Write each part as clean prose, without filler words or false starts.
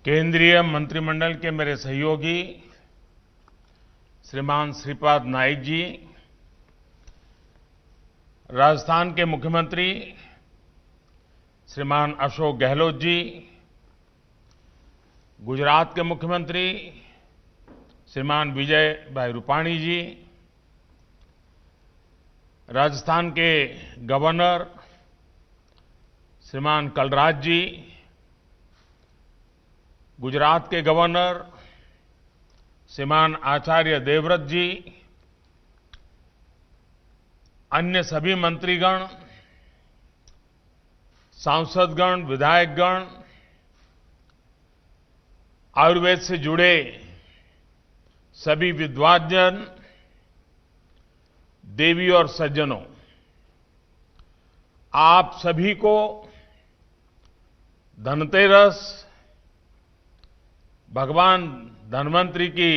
केंद्रीय मंत्रिमंडल के मेरे सहयोगी श्रीमान श्रीपाद नाइक जी, राजस्थान के मुख्यमंत्री श्रीमान अशोक गहलोत जी, गुजरात के मुख्यमंत्री श्रीमान विजय भाई रूपाणी जी, राजस्थान के गवर्नर श्रीमान कलराज जी, गुजरात के गवर्नर श्रीमान आचार्य देवव्रत जी, अन्य सभी मंत्रीगण, सांसदगण, विधायकगण, आयुर्वेद से जुड़े सभी विद्वानजन, देवी और सज्जनों, आप सभी को धनतेरस, भगवान धन्वंतरि की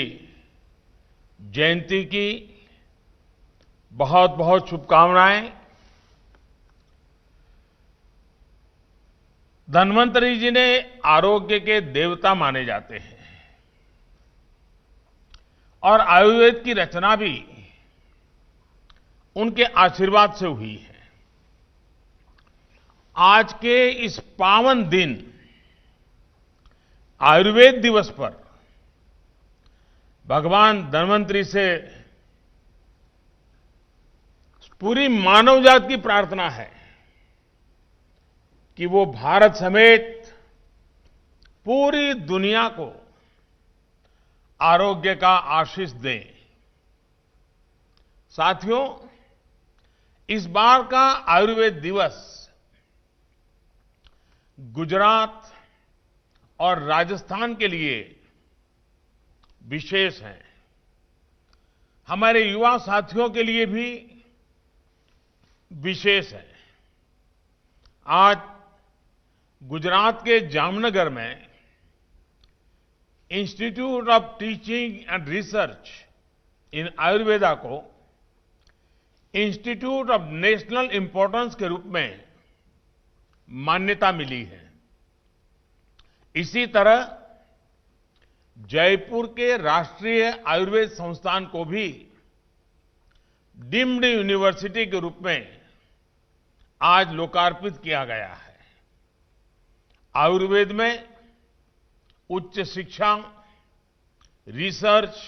जयंती की बहुत बहुत शुभकामनाएं। धन्वंतरि जी ने आरोग्य के देवता माने जाते हैं और आयुर्वेद की रचना भी उनके आशीर्वाद से हुई है। आज के इस पावन दिन आयुर्वेद दिवस पर भगवान धन्वंतरि से पूरी मानव जाति की प्रार्थना है कि वो भारत समेत पूरी दुनिया को आरोग्य का आशीष दें। साथियों, इस बार का आयुर्वेद दिवस गुजरात और राजस्थान के लिए विशेष है। हमारे युवा साथियों के लिए भी विशेष है। आज गुजरात के जामनगर में institute of teaching and research इन आयुर्वेदा को इंस्टीट्यूट ऑफ नेशनल इंपॉर्टेंस के रूप में मान्यता मिली है। इसी तरह जयपुर के राष्ट्रीय आयुर्वेद संस्थान को भी डीम्ड यूनिवर्सिटी के रूप में आज लोकार्पित किया गया है। आयुर्वेद में उच्च शिक्षा, रिसर्च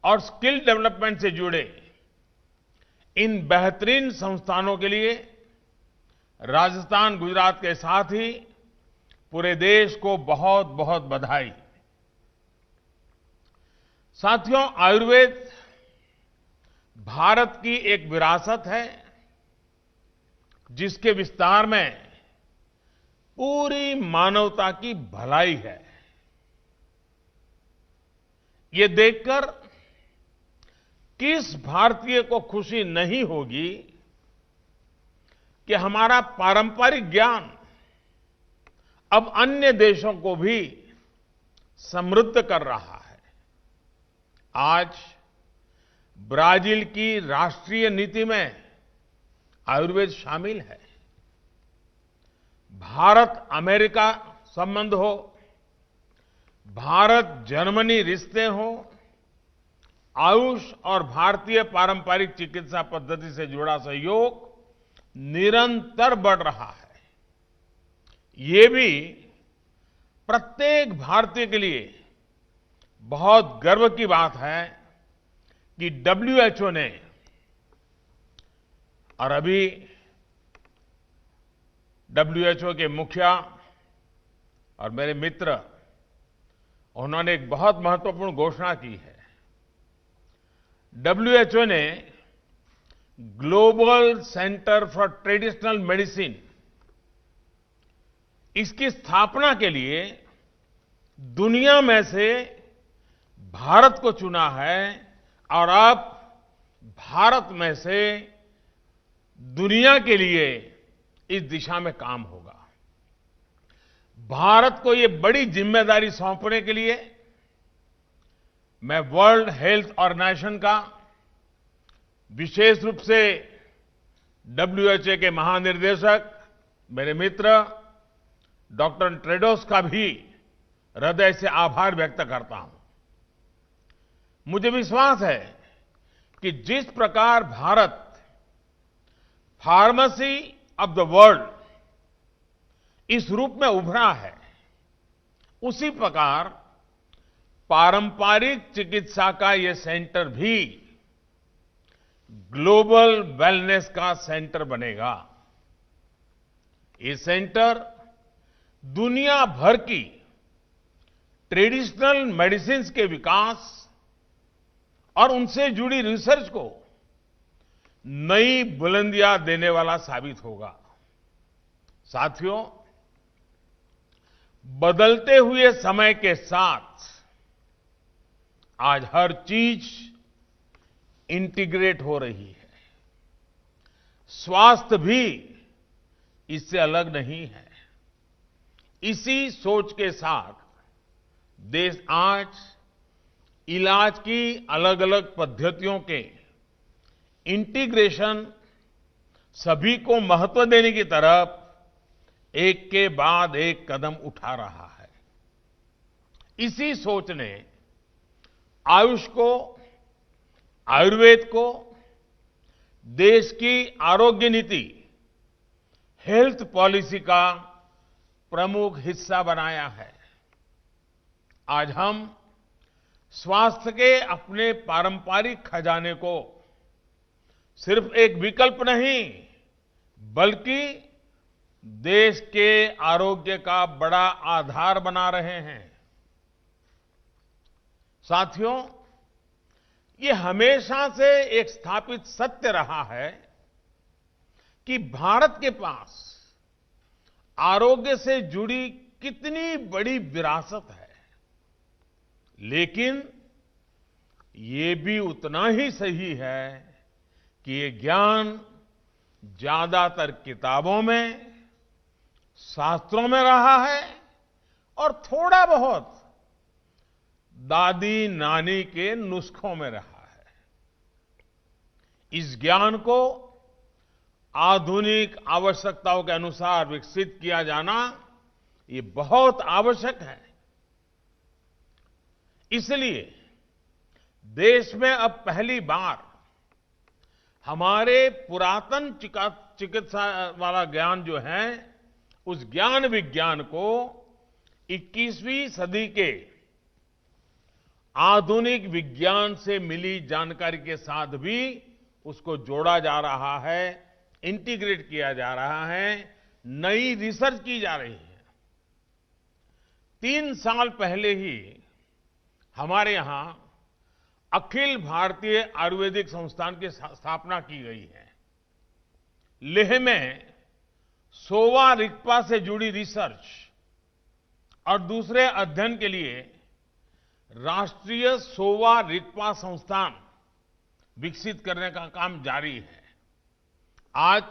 और स्किल डेवलपमेंट से जुड़े इन बेहतरीन संस्थानों के लिए राजस्थान, गुजरात के साथ ही पूरे देश को बहुत बहुत बधाई। साथियों, आयुर्वेद भारत की एक विरासत है जिसके विस्तार में पूरी मानवता की भलाई है। ये देखकर किस भारतीय को खुशी नहीं होगी कि हमारा पारंपरिक ज्ञान अब अन्य देशों को भी समृद्ध कर रहा है। आज ब्राजील की राष्ट्रीय नीति में आयुर्वेद शामिल है। भारत अमेरिका संबंध हो, भारत जर्मनी रिश्ते हो, आयुष और भारतीय पारंपरिक चिकित्सा पद्धति से जुड़ा सहयोग निरंतर बढ़ रहा है। ये भी प्रत्येक भारतीय के लिए बहुत गर्व की बात है कि WHO ने और अभी WHO के मुखिया और मेरे मित्र, उन्होंने एक बहुत महत्वपूर्ण घोषणा की है। WHO ने global centre for traditional medicine, इसकी स्थापना के लिए दुनिया में से भारत को चुना है और अब भारत में से दुनिया के लिए इस दिशा में काम होगा। भारत को ये बड़ी जिम्मेदारी सौंपने के लिए मैं वर्ल्ड हेल्थ ऑर्गेनाइजेशन का, विशेष रूप से WHO के महानिर्देशक मेरे मित्र डॉक्टर टेड्रोस का भी हृदय से आभार व्यक्त करता हूं। मुझे विश्वास है कि जिस प्रकार Bharat pharmacy of the world इस रूप में उभरा है, उसी प्रकार पारंपरिक चिकित्सा का यह सेंटर भी ग्लोबल वेलनेस का सेंटर बनेगा। ये सेंटर दुनिया भर की ट्रेडिशनल मेडिसिन्स के विकास और उनसे जुड़ी रिसर्च को नई बुलंदियां देने वाला साबित होगा। साथियों, बदलते हुए समय के साथ आज हर चीज इंटीग्रेट हो रही है। स्वास्थ्य भी इससे अलग नहीं है। इसी सोच के साथ देश आज इलाज की अलग अलग पद्धतियों के इंटीग्रेशन, सभी को महत्व देने की तरफ एक के बाद एक कदम उठा रहा है। इसी सोच ने आयुष को, आयुर्वेद को देश की आरोग्य नीति, हेल्थ पॉलिसी का प्रमुख हिस्सा बनाया है। आज हम स्वास्थ्य के अपने पारंपरिक खजाने को सिर्फ एक विकल्प नहीं, बल्कि देश के आरोग्य का बड़ा आधार बना रहे हैं। साथियों, ये हमेशा से एक स्थापित सत्य रहा है कि भारत के पास आरोग्य से जुड़ी कितनी बड़ी विरासत है, लेकिन ये भी उतना ही सही है कि ये ज्ञान ज्यादातर किताबों में, शास्त्रों में रहा है और थोड़ा बहुत दादी नानी के नुस्खों में रहा है। इस ज्ञान को आधुनिक आवश्यकताओं के अनुसार विकसित किया जाना ये बहुत आवश्यक है। इसलिए देश में अब पहली बार हमारे पुरातन चिकित्सा वाला ज्ञान जो है, उस ज्ञान विज्ञान को 21वीं सदी के आधुनिक विज्ञान से मिली जानकारी के साथ भी उसको जोड़ा जा रहा है, इंटीग्रेट किया जा रहा है, नई रिसर्च की जा रही है। 3 साल पहले ही हमारे यहां अखिल भारतीय आयुर्वेदिक संस्थान की स्थापना की गई है। लेह में सोवा रिगपा से जुड़ी रिसर्च और दूसरे अध्ययन के लिए राष्ट्रीय सोवा रिगपा संस्थान विकसित करने का काम जारी है। आज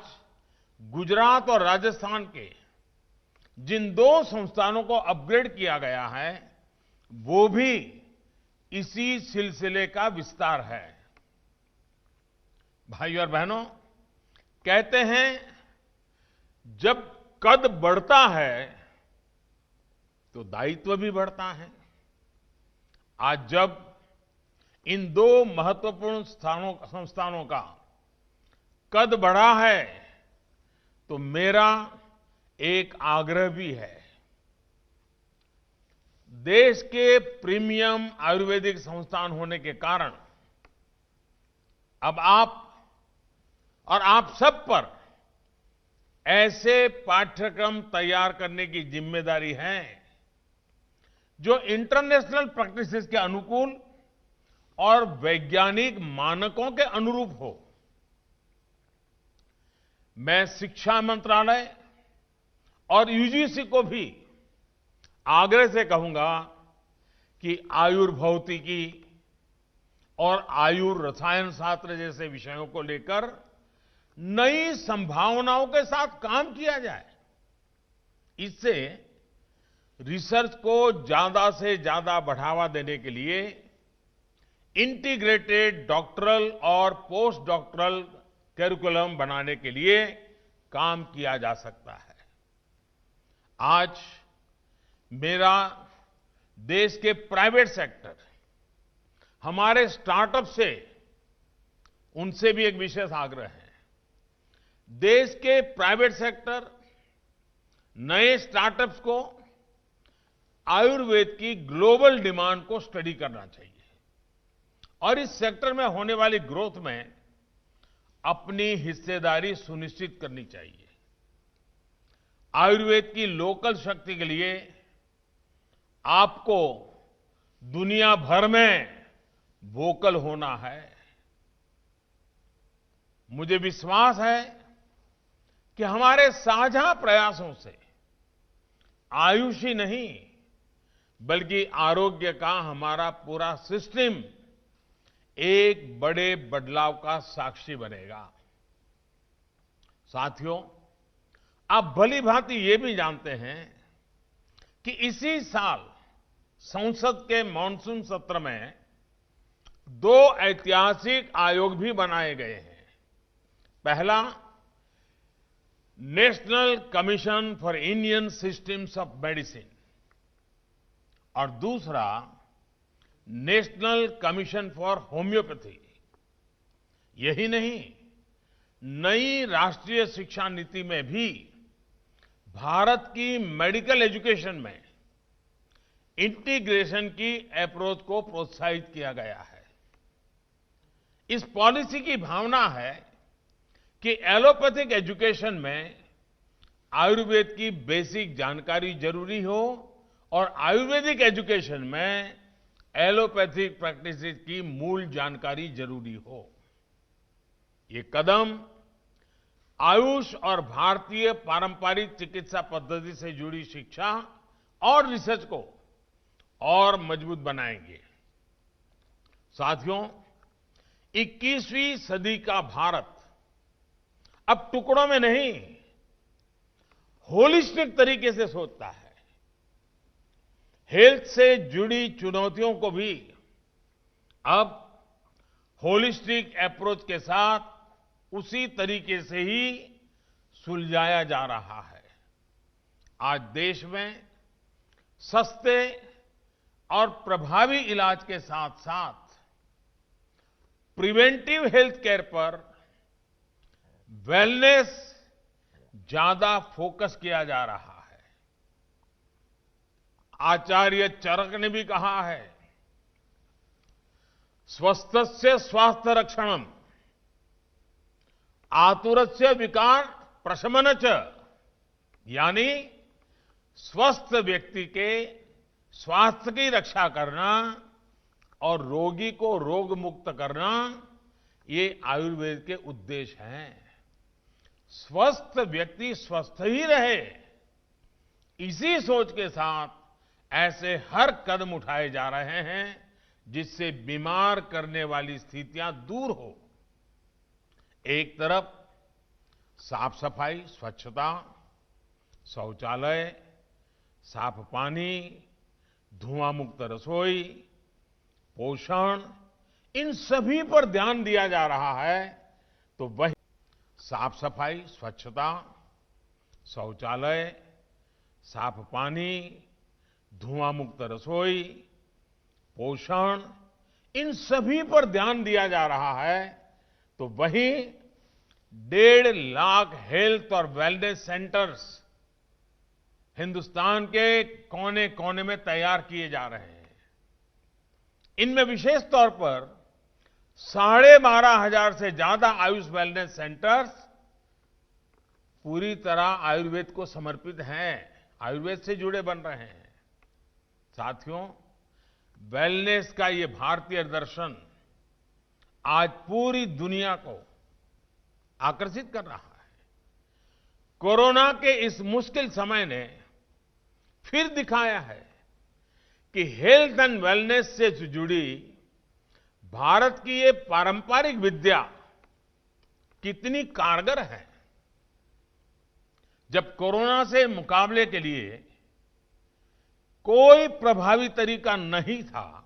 गुजरात और राजस्थान के जिन 2 संस्थानों को अपग्रेड किया गया है, वो भी इसी सिलसिले का विस्तार है। भाइयों और बहनों, कहते हैं जब कद बढ़ता है तो दायित्व भी बढ़ता है। आज जब इन 2 महत्वपूर्ण संस्थानों का कद बढ़ा है, तो मेरा एक आग्रह भी है। देश के प्रीमियम आयुर्वेदिक संस्थान होने के कारण अब आप सब पर ऐसे पाठ्यक्रम तैयार करने की जिम्मेदारी है जो इंटरनेशनल प्रैक्टिसेस के अनुकूल और वैज्ञानिक मानकों के अनुरूप हो। मैं शिक्षा मंत्रालय और यूजीसी को भी आग्रह से कहूंगा कि आयुर्भौतिकी और आयुर्रसायन शास्त्र जैसे विषयों को लेकर नई संभावनाओं के साथ काम किया जाए। इससे रिसर्च को ज्यादा से ज्यादा बढ़ावा देने के लिए इंटीग्रेटेड डॉक्टरल और पोस्ट डॉक्टरल करिकुलम बनाने के लिए काम किया जा सकता है। आज मेरा देश के प्राइवेट सेक्टर, हमारे स्टार्टअप से, उनसे भी एक विशेष आग्रह है। देश के प्राइवेट सेक्टर, नए स्टार्टअप्स को आयुर्वेद की ग्लोबल डिमांड को स्टडी करना चाहिए और इस सेक्टर में होने वाली ग्रोथ में अपनी हिस्सेदारी सुनिश्चित करनी चाहिए। आयुर्वेद की लोकल शक्ति के लिए आपको दुनिया भर में वोकल होना है। मुझे विश्वास है कि हमारे साझा प्रयासों से आयुष ही नहीं बल्कि आरोग्य का हमारा पूरा सिस्टम एक बड़े बदलाव का साक्षी बनेगा। साथियों, आप भली भांति ये भी जानते हैं कि इसी साल संसद के मॉनसून सत्र में 2 ऐतिहासिक आयोग भी बनाए गए हैं। पहला, national commission for Indian systems of medicine और दूसरा, नेशनल कमीशन फॉर होम्योपैथी। यही नहीं, नई राष्ट्रीय शिक्षा नीति में भी भारत की मेडिकल एजुकेशन में इंटीग्रेशन की अप्रोच को प्रोत्साहित किया गया है। इस पॉलिसी की भावना है कि एलोपैथिक एजुकेशन में आयुर्वेद की बेसिक जानकारी जरूरी हो और आयुर्वेदिक एजुकेशन में एलोपैथिक प्रैक्टिस की मूल जानकारी जरूरी हो। ये कदम आयुष और भारतीय पारंपरिक चिकित्सा पद्धति से जुड़ी शिक्षा और रिसर्च को और मजबूत बनाएंगे। साथियों, 21वीं सदी का भारत अब टुकड़ों में नहीं, होलिस्टिक तरीके से सोचता है। हेल्थ से जुड़ी चुनौतियों को भी अब होलिस्टिक अप्रोच के साथ उसी तरीके से ही सुलझाया जा रहा है। आज देश में सस्ते और प्रभावी इलाज के साथ साथ प्रिवेंटिव हेल्थ केयर पर वेलनेस ज्यादा फोकस किया जा रहा है। आचार्य चरक ने भी कहा है, स्वस्थस्य स्वास्थ्य रक्षणम आतुरस्य विकार प्रशमन च, यानी स्वस्थ व्यक्ति के स्वास्थ्य की रक्षा करना और रोगी को रोग मुक्त करना, ये आयुर्वेद के उद्देश्य हैं। स्वस्थ व्यक्ति स्वस्थ ही रहे, इसी सोच के साथ ऐसे हर कदम उठाए जा रहे हैं जिससे बीमार करने वाली स्थितियां दूर हो। एक तरफ साफ सफाई, स्वच्छता, शौचालय, साफ पानी, धुआं मुक्त रसोई, पोषण, इन सभी पर ध्यान दिया जा रहा है, तो वही साफ सफाई, स्वच्छता, शौचालय, साफ पानी, धुआं मुक्त रसोई, पोषण, इन सभी पर ध्यान दिया जा रहा है, तो वहीं 1.5 लाख हेल्थ और वेलनेस सेंटर्स हिंदुस्तान के कोने कोने में तैयार किए जा रहे हैं। इनमें विशेष तौर पर 12,500 से ज्यादा आयुष वेलनेस सेंटर्स पूरी तरह आयुर्वेद को समर्पित हैं, आयुर्वेद से जुड़े बन रहे हैं। साथियों, वेलनेस का ये भारतीय दर्शन आज पूरी दुनिया को आकर्षित कर रहा है। कोरोना के इस मुश्किल समय ने फिर दिखाया है कि हेल्थ एंड वेलनेस से जुड़ी भारत की ये पारंपरिक विद्या कितनी कारगर है। जब कोरोना से मुकाबले के लिए कोई प्रभावी तरीका नहीं था,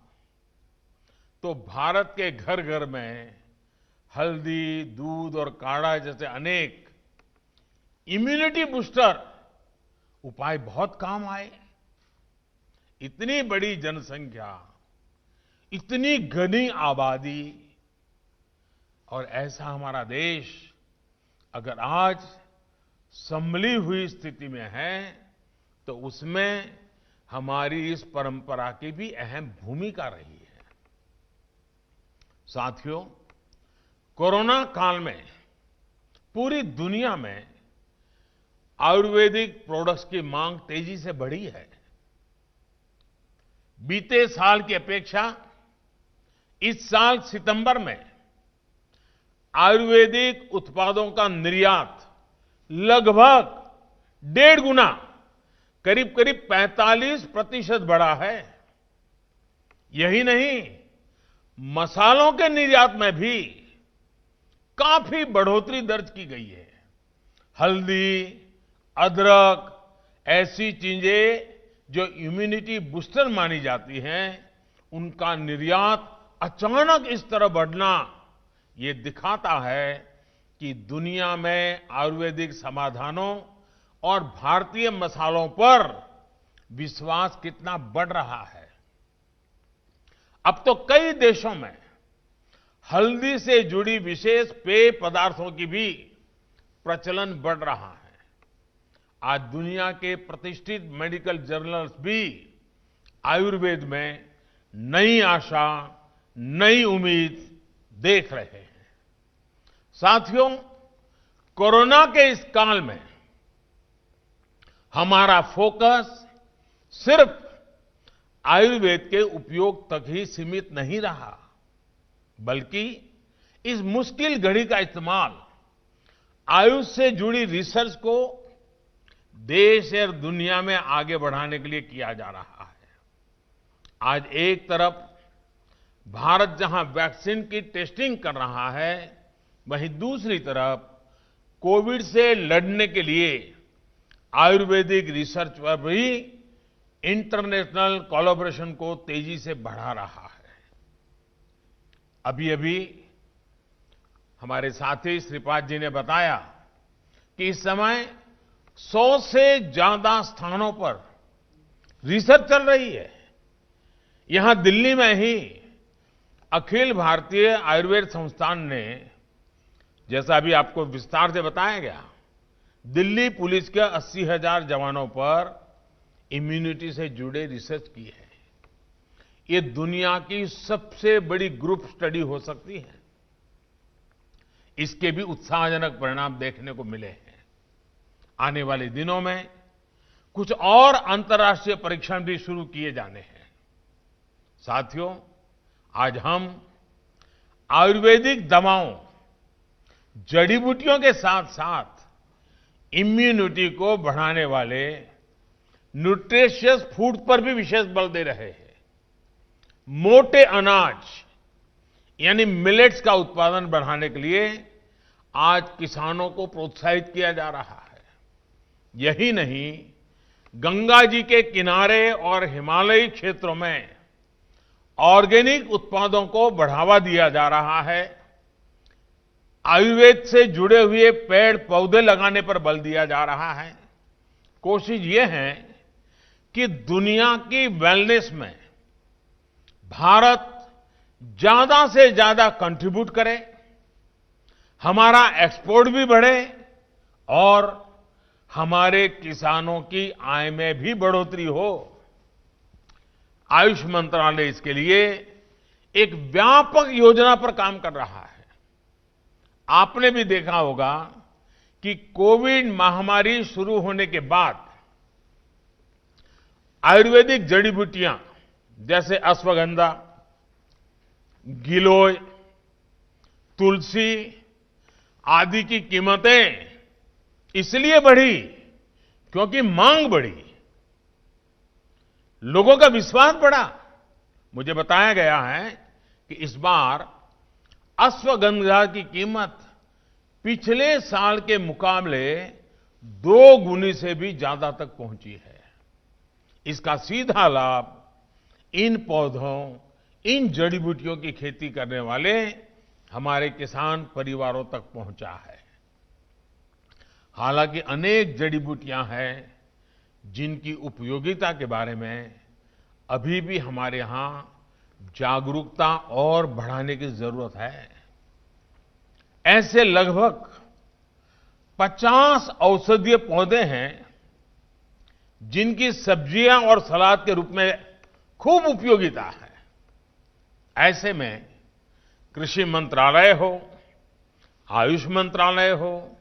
तो भारत के घर घर में हल्दी, दूध और काढ़ा जैसे अनेक इम्यूनिटी बूस्टर उपाय बहुत काम आए। इतनी बड़ी जनसंख्या, इतनी घनी आबादी और ऐसा हमारा देश अगर आज संभली हुई स्थिति में है तो उसमें हमारी इस परंपरा की भी अहम भूमिका रही है। साथियों, कोरोना काल में पूरी दुनिया में आयुर्वेदिक प्रोडक्ट्स की मांग तेजी से बढ़ी है। बीते साल की अपेक्षा इस साल सितंबर में आयुर्वेदिक उत्पादों का निर्यात लगभग 1.5 गुना, करीब करीब 45% बढ़ा है। यही नहीं, मसालों के निर्यात में भी काफी बढ़ोतरी दर्ज की गई है। हल्दी, अदरक, ऐसी चीजें जो इम्यूनिटी बूस्टर मानी जाती हैं, उनका निर्यात अचानक इस तरह बढ़ना ये दिखाता है कि दुनिया में आयुर्वेदिक समाधानों और भारतीय मसालों पर विश्वास कितना बढ़ रहा है। अब तो कई देशों में हल्दी से जुड़ी विशेष पेय पदार्थों की भी प्रचलन बढ़ रहा है। आज दुनिया के प्रतिष्ठित मेडिकल जर्नल्स भी आयुर्वेद में नई आशा, नई उम्मीद देख रहे हैं। साथियों, कोरोना के इस काल में हमारा फोकस सिर्फ आयुर्वेद के उपयोग तक ही सीमित नहीं रहा, बल्कि इस मुश्किल घड़ी का इस्तेमाल आयुष से जुड़ी रिसर्च को देश और दुनिया में आगे बढ़ाने के लिए किया जा रहा है। आज एक तरफ भारत जहां वैक्सीन की टेस्टिंग कर रहा है, वहीं दूसरी तरफ कोविड से लड़ने के लिए आयुर्वेदिक रिसर्च पर भी इंटरनेशनल कोलैबोरेशन को तेजी से बढ़ा रहा है। अभी-अभी हमारे साथी श्रीपाद जी ने बताया कि इस समय 100 से ज्यादा स्थानों पर रिसर्च चल रही है। यहां दिल्ली में ही अखिल भारतीय आयुर्वेद संस्थान ने, जैसा अभी आपको विस्तार से बताया गया, दिल्ली पुलिस के 80,000 जवानों पर इम्यूनिटी से जुड़े रिसर्च की है। ये दुनिया की सबसे बड़ी ग्रुप स्टडी हो सकती है। इसके भी उत्साहजनक परिणाम देखने को मिले हैं। आने वाले दिनों में कुछ और अंतर्राष्ट्रीय परीक्षण भी शुरू किए जाने हैं। साथियों, आज हम आयुर्वेदिक दवाओं, जड़ी बूटियों के साथ साथ इम्यूनिटी को बढ़ाने वाले न्यूट्रिशियस फूड पर भी विशेष बल दे रहे हैं। मोटे अनाज यानी मिलेट्स का उत्पादन बढ़ाने के लिए आज किसानों को प्रोत्साहित किया जा रहा है। यही नहीं, गंगा जी के किनारे और हिमालयी क्षेत्रों में ऑर्गेनिक उत्पादों को बढ़ावा दिया जा रहा है। आयुर्वेद से जुड़े हुए पेड़ पौधे लगाने पर बल दिया जा रहा है। कोशिश ये है कि दुनिया की वेलनेस में भारत ज्यादा से ज्यादा कंट्रीब्यूट करे, हमारा एक्सपोर्ट भी बढ़े और हमारे किसानों की आय में भी बढ़ोतरी हो। आयुष मंत्रालय इसके लिए एक व्यापक योजना पर काम कर रहा है। आपने भी देखा होगा कि कोविड महामारी शुरू होने के बाद आयुर्वेदिक जड़ी बूटियां जैसे अश्वगंधा, गिलोय, तुलसी आदि की कीमतें इसलिए बढ़ी क्योंकि मांग बढ़ी, लोगों का विश्वास बढ़ा। मुझे बताया गया है कि इस बार अश्वगंधा की कीमत पिछले साल के मुकाबले 2 गुनी से भी ज्यादा तक पहुंची है। इसका सीधा लाभ इन पौधों, इन जड़ी बूटियों की खेती करने वाले हमारे किसान परिवारों तक पहुंचा है। हालांकि अनेक जड़ी बूटियां हैं जिनकी उपयोगिता के बारे में अभी भी हमारे यहां जागरूकता और बढ़ाने की जरूरत है। ऐसे लगभग 50 औषधीय पौधे हैं जिनकी सब्जियां और सलाद के रूप में खूब उपयोगिता है। ऐसे में कृषि मंत्रालय हो, आयुष मंत्रालय हो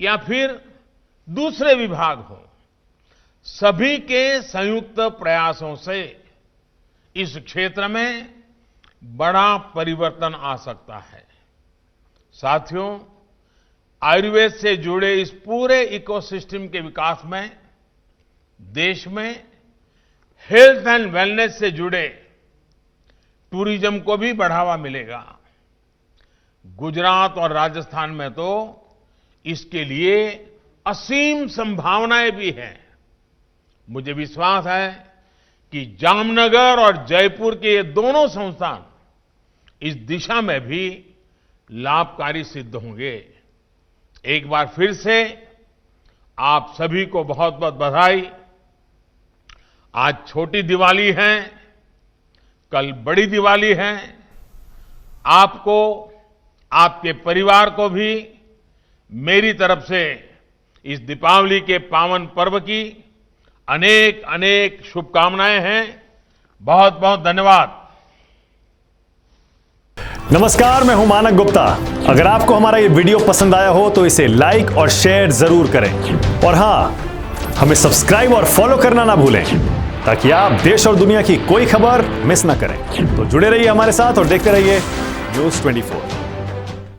या फिर दूसरे विभाग हो, सभी के संयुक्त प्रयासों से इस क्षेत्र में बड़ा परिवर्तन आ सकता है। साथियों, आयुर्वेद से जुड़े इस पूरे इकोसिस्टम के विकास में देश में हेल्थ एंड वेलनेस से जुड़े टूरिज्म को भी बढ़ावा मिलेगा। गुजरात और राजस्थान में तो इसके लिए असीम संभावनाएं भी हैं। मुझे विश्वास है कि जामनगर और जयपुर के ये दोनों संस्थान इस दिशा में भी लाभकारी सिद्ध होंगे। एक बार फिर से आप सभी को बहुत बहुत बधाई। आज छोटी दिवाली है, कल बड़ी दिवाली है। आपको, आपके परिवार को भी मेरी तरफ से इस दीपावली के पावन पर्व की अनेक अनेक शुभकामनाएं हैं। बहुत बहुत धन्यवाद। नमस्कार, मैं हूं मानक गुप्ता। अगर आपको हमारा ये वीडियो पसंद आया हो तो इसे लाइक और शेयर जरूर करें और हां, हमें सब्सक्राइब और फॉलो करना ना भूलें ताकि आप देश और दुनिया की कोई खबर मिस ना करें। तो जुड़े रहिए हमारे साथ और देखते रहिए न्यूज़ 24।